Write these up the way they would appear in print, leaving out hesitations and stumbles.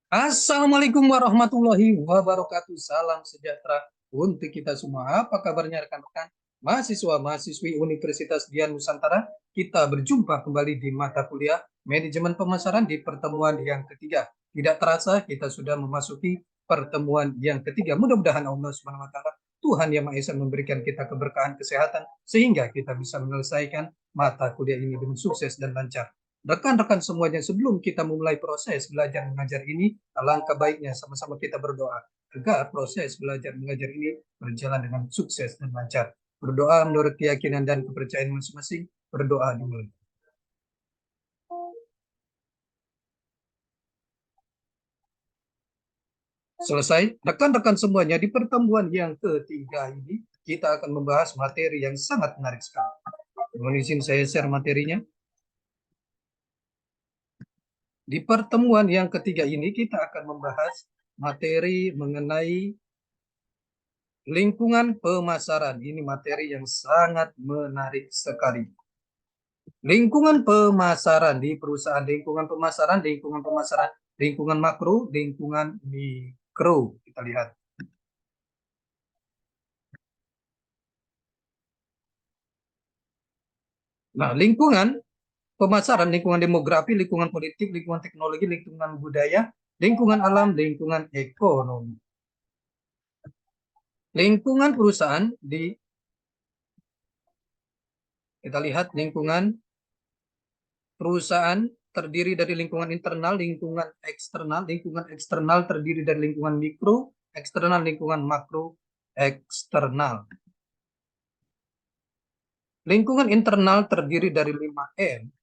Assalamualaikum warahmatullahi wabarakatuh. Salam sejahtera untuk kita semua. Apa kabarnya rekan-rekan mahasiswa-mahasiswi Universitas Dian Nusantara? Kita berjumpa kembali di mata kuliah Manajemen Pemasaran di pertemuan yang ketiga. Tidak terasa kita sudah memasuki pertemuan yang ketiga. Mudah-mudahan Allah Subhanahu wa taala, Tuhan Yang Maha Esa, memberikan kita keberkahan kesehatan sehingga kita bisa menyelesaikan mata kuliah ini dengan sukses dan lancar. Rekan-rekan semuanya, sebelum kita memulai proses belajar mengajar ini, alangkah baiknya sama-sama kita berdoa agar proses belajar mengajar ini berjalan dengan sukses dan lancar. Berdoa menurut keyakinan dan kepercayaan masing-masing. Berdoa dimulai. Selesai. Rekan-rekan semuanya, di pertemuan yang ketiga ini kita akan membahas materi yang sangat menarik sekali. Mohon izin saya share materinya. Di pertemuan yang ketiga ini kita akan membahas materi mengenai lingkungan pemasaran. Ini materi yang sangat menarik sekali. Lingkungan pemasaran di perusahaan, lingkungan pemasaran, lingkungan makro, lingkungan mikro. Kita lihat. Nah, lingkungan pemasaran, lingkungan demografi, lingkungan politik, lingkungan teknologi, lingkungan budaya, lingkungan alam, lingkungan ekonomi. Lingkungan perusahaan kita lihat lingkungan perusahaan terdiri dari lingkungan internal, lingkungan eksternal terdiri dari lingkungan mikro, eksternal, lingkungan makro, eksternal. Lingkungan internal terdiri dari 5M.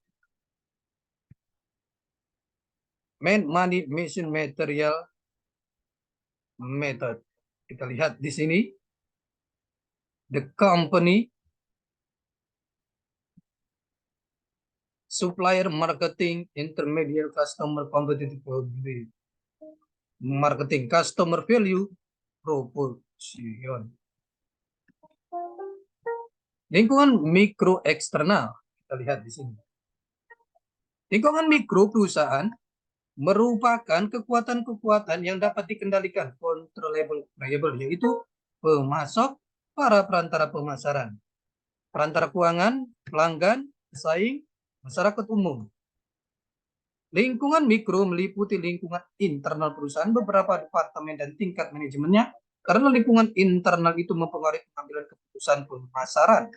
Man, money, mission, material, method. Kita lihat di sini. The company, supplier, marketing, intermediate, customer, competitive, marketing, customer value, proportion. Lingkungan mikro eksternal. Kita lihat di sini. Lingkungan mikro perusahaan merupakan kekuatan-kekuatan yang dapat dikendalikan, controllable variable, yaitu pemasok, para perantara pemasaran, perantara keuangan, pelanggan, pesaing, masyarakat umum. Lingkungan mikro meliputi lingkungan internal perusahaan, beberapa departemen dan tingkat manajemennya, karena lingkungan internal itu mempengaruhi pengambilan keputusan pemasaran.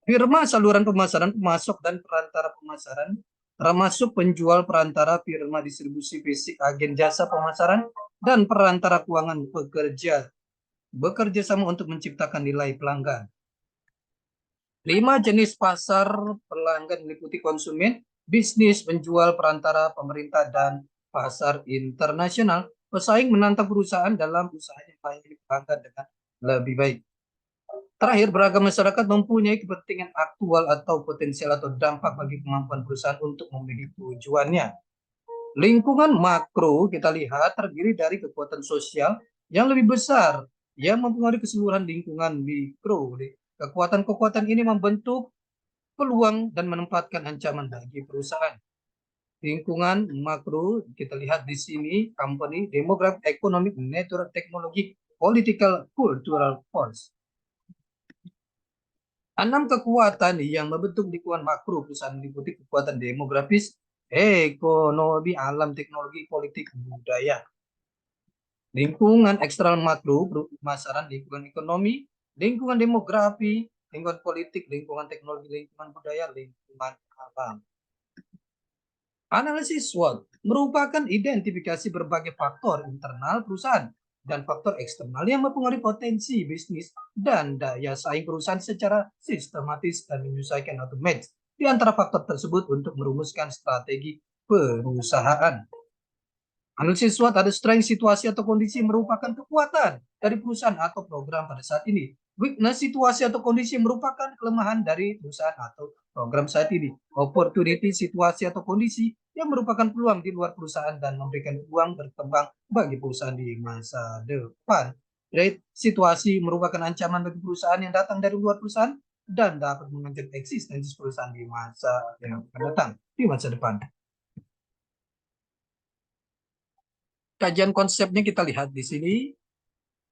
Firma saluran pemasaran, pemasok, dan perantara pemasaran, termasuk penjual, perantara, firma distribusi fisik, agen jasa pemasaran, dan perantara keuangan bekerja sama untuk menciptakan nilai pelanggan. 5 jenis pasar pelanggan meliputi konsumen, bisnis, penjual, perantara, pemerintah, dan pasar internasional. Pesaing menantang perusahaan dalam usahanya melayani pelanggan dengan lebih baik. Terakhir, beragam masyarakat mempunyai kepentingan aktual atau potensial atau dampak bagi kemampuan perusahaan untuk memenuhi tujuannya. Lingkungan makro kita lihat terdiri dari kekuatan sosial yang lebih besar yang mempengaruhi keseluruhan lingkungan mikro. Kekuatan-kekuatan ini membentuk peluang dan menempatkan ancaman bagi perusahaan. Lingkungan makro kita lihat di sini, company, demografi, ekonomi, network, teknologi, political, cultural force. 6 kekuatan yang membentuk lingkungan makro perusahaan meliputi kekuatan demografis, ekonomi, alam, teknologi, politik, budaya. Lingkungan eksternal makro pemasaran, lingkungan ekonomi, lingkungan demografi, lingkungan politik, lingkungan teknologi, lingkungan budaya, lingkungan alam. Analisis SWOT merupakan identifikasi berbagai faktor internal perusahaan dan faktor eksternal yang mempengaruhi potensi bisnis dan daya saing perusahaan secara sistematis dan menyesuaikan atau match di antara faktor tersebut untuk merumuskan strategi perusahaan. Analisis SWOT ada strength, situasi atau kondisi merupakan kekuatan dari perusahaan atau program pada saat ini. Weakness, situasi atau kondisi merupakan kelemahan dari perusahaan atau program saat ini. Opportunity, situasi atau kondisi yang merupakan peluang di luar perusahaan dan memberikan peluang berkembang bagi perusahaan di masa depan. Jadi, situasi merupakan ancaman bagi perusahaan yang datang dari luar perusahaan dan dapat mengancam eksistensi perusahaan di masa yang akan datang, di masa depan. Kajian konsepnya kita lihat di sini.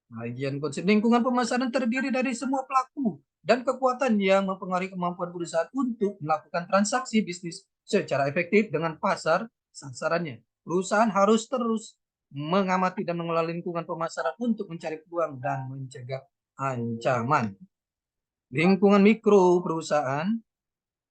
Kajian konsep lingkungan pemasaran terdiri dari semua pelaku dan kekuatan yang mempengaruhi kemampuan perusahaan untuk melakukan transaksi bisnis secara efektif dengan pasar sasarannya. Perusahaan harus terus mengamati dan mengelola lingkungan pemasaran untuk mencari peluang dan mencegah ancaman. Lingkungan mikro perusahaan.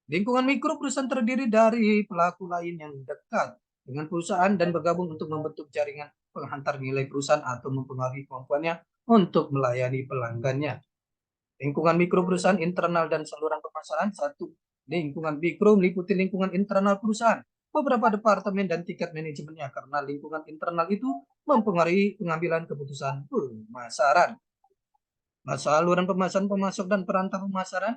Lingkungan mikro perusahaan terdiri dari pelaku lain yang dekat dengan perusahaan dan bergabung untuk membentuk jaringan penghantar nilai perusahaan atau mempengaruhi kemampuannya untuk melayani pelanggannya. Lingkungan mikro perusahaan internal dan saluran pemasaran. Satu, lingkungan mikro meliputi lingkungan internal perusahaan, beberapa departemen dan tingkat manajemennya, karena lingkungan internal itu mempengaruhi pengambilan keputusan pemasaran. Saluran pemasaran, pemasok dan perantara pemasaran,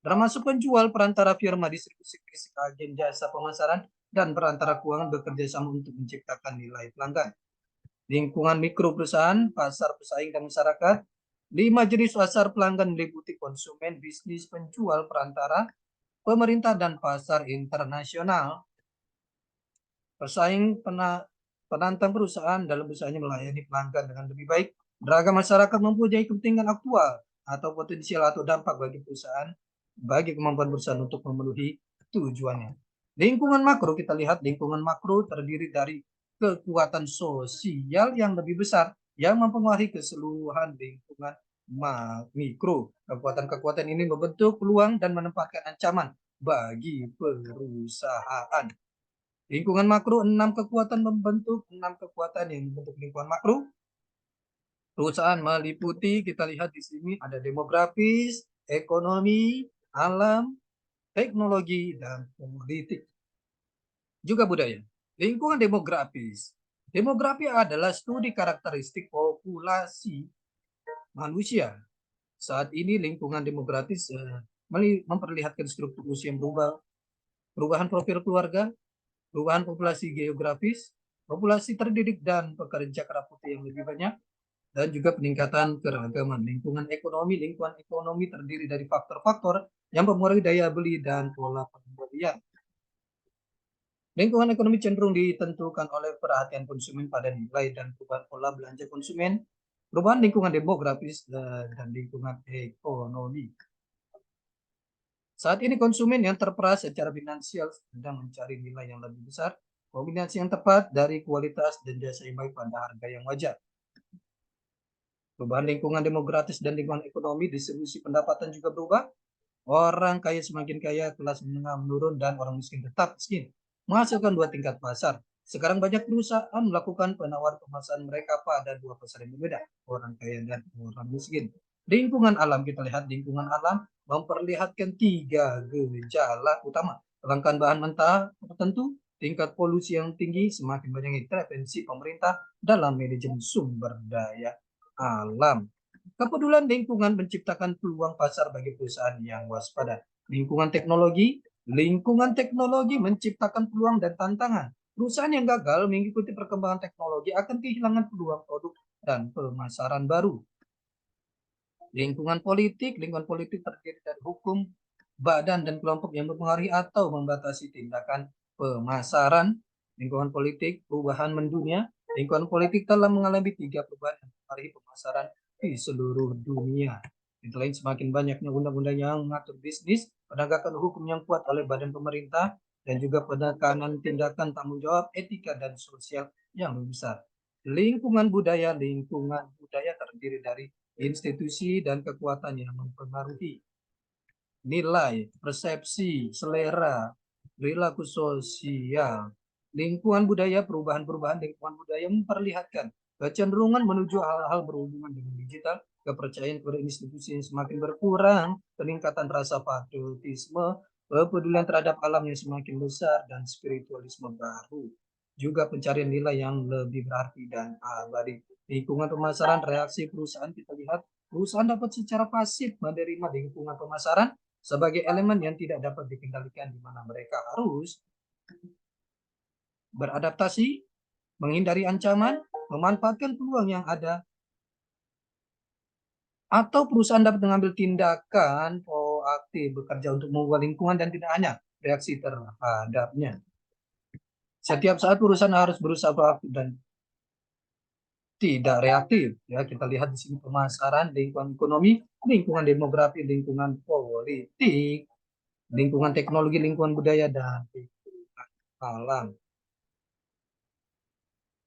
termasuk penjual, perantara, firma distribusi fisik, agen jasa pemasaran, dan perantara keuangan bekerja sama untuk menciptakan nilai pelanggan. Lingkungan mikro perusahaan, pasar pesaing dan masyarakat. 5 jenis pasar pelanggan meliputi konsumen, bisnis, penjual, perantara, pemerintah, dan pasar internasional. Pesaing, penantang perusahaan dalam usahanya melayani pelanggan dengan lebih baik. Beragam masyarakat mempunyai kepentingan aktual atau potensial atau dampak bagi perusahaan, bagi kemampuan perusahaan untuk memenuhi tujuannya. Lingkungan makro, kita lihat lingkungan makro terdiri dari kekuatan sosial yang lebih besar yang mempengaruhi keseluruhan lingkungan mikro. Kekuatan-kekuatan ini membentuk peluang dan menempatkan ancaman bagi perusahaan. Lingkungan makro, 6 kekuatan yang membentuk lingkungan makro. Perusahaan meliputi, kita lihat di sini ada demografis, ekonomi, alam, teknologi, dan politik. Juga budaya. Lingkungan demografis. Demografi adalah studi karakteristik populasi manusia. Saat ini lingkungan demografis memperlihatkan struktur usia yang berubah, perubahan profil keluarga, perubahan populasi geografis, populasi terdidik dan pekerja kerap putih yang lebih banyak, dan juga peningkatan keragaman. Lingkungan ekonomi terdiri dari faktor-faktor yang mempengaruhi daya beli dan pola pembelian. Lingkungan ekonomi cenderung ditentukan oleh perhatian konsumen pada nilai dan perubahan pola belanja konsumen, perubahan lingkungan demografis, dan lingkungan ekonomi. Saat ini konsumen yang terperas secara finansial sedang mencari nilai yang lebih besar, kombinasi yang tepat dari kualitas dan jasa yang baik pada harga yang wajar. Perubahan lingkungan demografis dan lingkungan ekonomi, distribusi pendapatan juga berubah. Orang kaya semakin kaya, kelas menengah menurun, dan orang miskin tetap miskin. Menghasilkan 2 tingkat pasar. Sekarang banyak perusahaan melakukan penawaran pemasaran mereka pada 2 pasar yang berbeda, orang kaya dan orang miskin. Lingkungan alam, kita lihat lingkungan alam memperlihatkan 3 gejala utama. Kelangkaan bahan mentah tertentu, tingkat polusi yang tinggi, semakin banyak intervensi pemerintah dalam manajemen sumber daya alam. Kepedulian lingkungan menciptakan peluang pasar bagi perusahaan yang waspada. Lingkungan teknologi menciptakan peluang dan tantangan. Perusahaan yang gagal mengikuti perkembangan teknologi akan kehilangan peluang produk dan pemasaran baru. Lingkungan politik terdiri dari hukum, badan, dan kelompok yang mempengaruhi atau membatasi tindakan pemasaran. Lingkungan politik, perubahan mendunia. Lingkungan politik telah mengalami 3 perubahan yang mempengaruhi pemasaran di seluruh dunia. Selain semakin banyaknya undang-undang yang mengatur bisnis, penegakan hukum yang kuat oleh badan pemerintah, dan juga penekanan tindakan tanggung jawab etika dan sosial yang lebih besar. Lingkungan budaya terdiri dari institusi dan kekuatan yang mempengaruhi nilai, persepsi, selera, perilaku sosial. Lingkungan budaya, perubahan-perubahan lingkungan budaya memperlihatkan kecenderungan menuju hal-hal berhubungan dengan digital, kepercayaan pada institusi yang semakin berkurang, peningkatan rasa patriotisme, kepedulian terhadap alam yang semakin besar, dan spiritualisme baru. Juga pencarian nilai yang lebih berarti dan abadi. Lingkungan pemasaran, reaksi perusahaan, kita lihat perusahaan dapat secara pasif menerima lingkungan pemasaran sebagai elemen yang tidak dapat dikendalikan, di mana mereka harus beradaptasi, menghindari ancaman, memanfaatkan peluang yang ada, atau perusahaan dapat mengambil tindakan proaktif bekerja untuk mengubah lingkungan dan tidak hanya reaksi terhadapnya. Setiap saat perusahaan harus berusaha proaktif dan tidak reaktif. Ya, kita lihat di sini pemasaran, lingkungan ekonomi, lingkungan demografi, lingkungan politik, lingkungan teknologi, lingkungan budaya, dan lingkungan alam.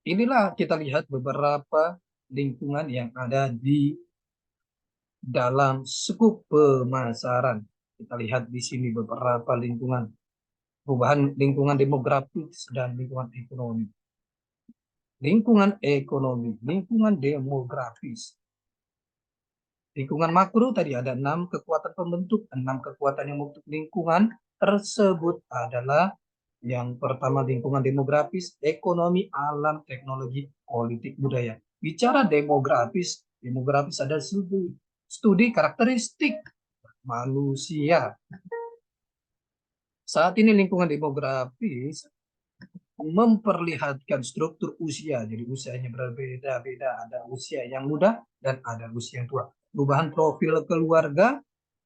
Inilah kita lihat beberapa lingkungan yang ada di dalam skup pemasaran. Kita lihat di sini beberapa lingkungan, perubahan lingkungan demografis dan lingkungan ekonomi. Lingkungan ekonomi, lingkungan demografis. Lingkungan makro tadi ada 6 kekuatan pembentuk, 6 kekuatan yang membentuk lingkungan tersebut adalah yang pertama lingkungan demografis, ekonomi, alam, teknologi, politik, budaya. Bicara demografis, demografis ada studi karakteristik manusia. Saat ini lingkungan demografis memperlihatkan struktur usia. Jadi usianya berbeda-beda. Ada usia yang muda dan ada usia yang tua. Perubahan profil keluarga,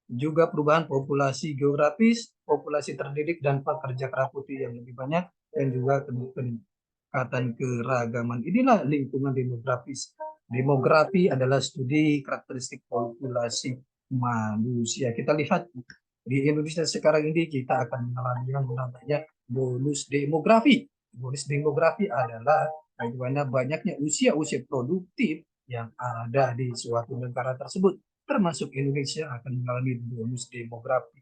juga perubahan populasi geografis, populasi terdidik, dan pekerja keras putih yang lebih banyak, dan juga peningkatan keragaman. Inilah lingkungan demografis. Demografi adalah studi karakteristik populasi manusia. Kita lihat di Indonesia sekarang ini kita akan mengalami yang namanya bonus demografi. Bonus demografi adalah bagaimana banyaknya usia-usia produktif yang ada di suatu negara tersebut, termasuk Indonesia akan mengalami bonus demografi.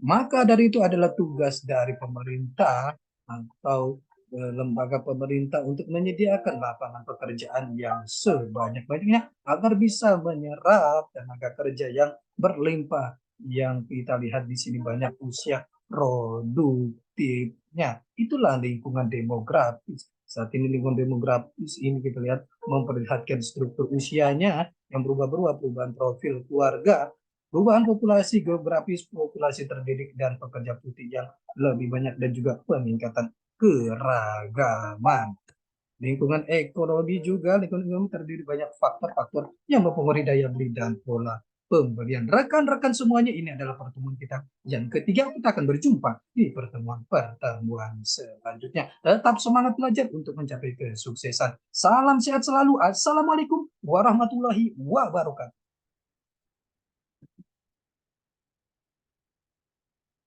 Maka dari itu adalah tugas dari pemerintah atau lembaga pemerintah untuk menyediakan lapangan pekerjaan yang sebanyak-banyaknya agar bisa menyerap tenaga kerja yang berlimpah. Yang kita lihat di sini banyak usia produktifnya. Itulah lingkungan demografis. Saat ini lingkungan demografis ini kita lihat memperlihatkan struktur usianya yang berubah-ubah, perubahan profil keluarga, perubahan populasi geografis, populasi terdidik, dan pekerja putih yang lebih banyak, dan juga peningkatan keragaman. Lingkungan ekonomi juga, lingkungan ekonomi terdiri banyak faktor-faktor yang mempengaruhi daya beli dan pola pembelian. Rekan-rekan semuanya, ini adalah pertemuan kita yang ketiga. Kita akan berjumpa di pertemuan-pertemuan selanjutnya. Tetap semangat belajar untuk mencapai kesuksesan. Salam sehat selalu. Assalamualaikum warahmatullahi wabarakatuh.